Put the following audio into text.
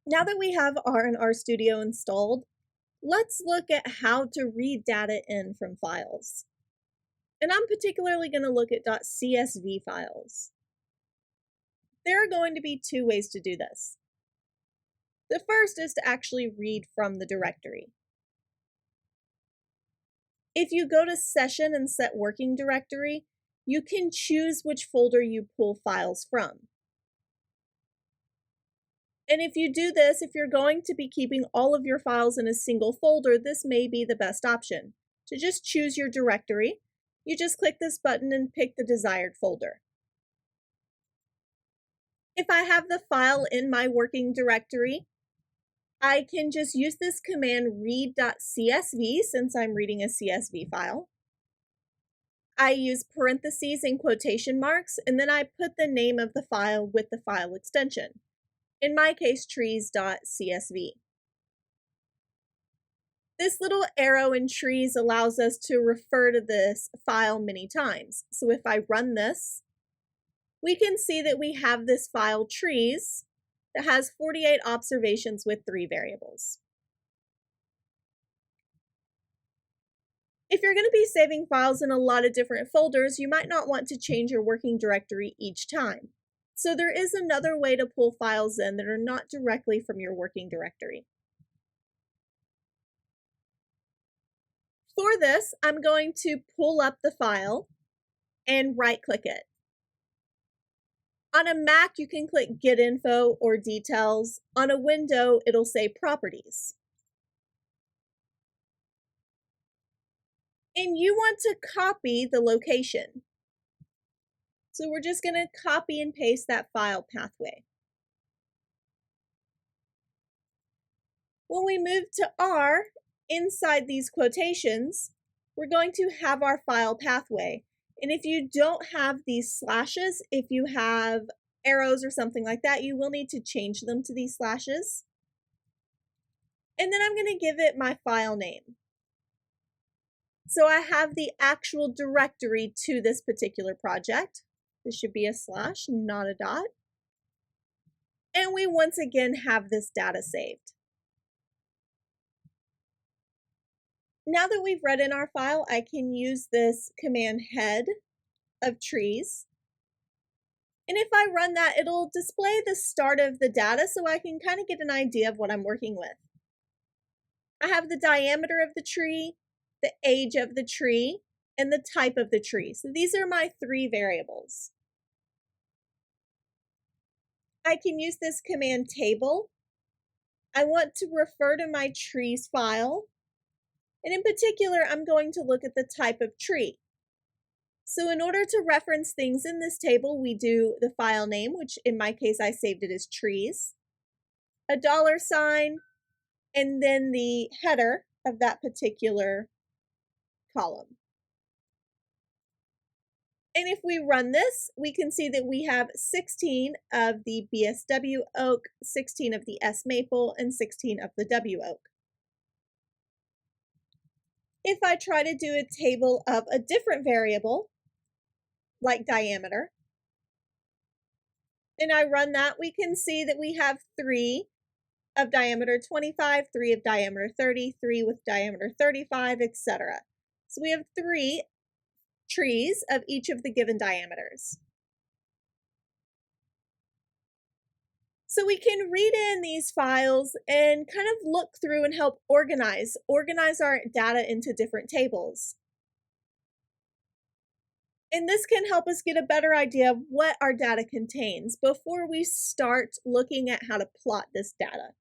Now that we have R and RStudio installed, let's look at how to read data in from files. And I'm particularly going to look at .csv files. There are going to be two ways to do this. The first is to actually read from the directory. If you go to Session and Set Working Directory, you can choose which folder you pull files from. And if you do this, if you're going to be keeping all of your files in a single folder, this may be the best option. To just choose your directory, you just click this button and pick the desired folder. If I have the file in my working directory, I can just use this command read.csv since I'm reading a CSV file. I use parentheses and quotation marks, and then I put the name of the file with the file extension. In my case, trees.csv. This little arrow in trees allows us to refer to this file many times. So if I run this, we can see that we have this file trees that has 48 observations with 3 variables. If you're going to be saving files in a lot of different folders, you might not want to change your working directory each time. So there is another way to pull files in that are not directly from your working directory. For this, I'm going to pull up the file and right-click it. On a Mac, you can click Get Info or Details. On a window, it'll say Properties. And you want to copy the location. So we're just going to copy and paste that file pathway. When we move to R, inside these quotations, we're going to have our file pathway. And if you don't have these slashes, if you have arrows or something like that, you will need to change them to these slashes. And then I'm going to give it my file name. So I have the actual directory to this particular project. This should be a slash, not a dot. And we once again have this data saved. Now that we've read in our file, I can use this command head of trees. And if I run that, it'll display the start of the data so I can kind of get an idea of what I'm working with. I have the diameter of the tree, the age of the tree, and the type of the tree. So these are my 3 variables. I can use this command table. I want to refer to my trees file. And in particular, I'm going to look at the type of tree. So in order to reference things in this table, we do the file name, which in my case, I saved it as trees, a $sign, and then the header of that particular column. And if we run this, we can see that we have 16 of the BSW oak, 16 of the S maple, and 16 of the W oak. If I try to do a table of a different variable, like diameter, and I run that, we can see that we have 3 of diameter 25, 3 of diameter 30, 3 with diameter 35, etc. So we have 3 trees of each of the given diameters. So we can read in these files and kind of look through and help organize our data into different tables. And this can help us get a better idea of what our data contains before we start looking at how to plot this data.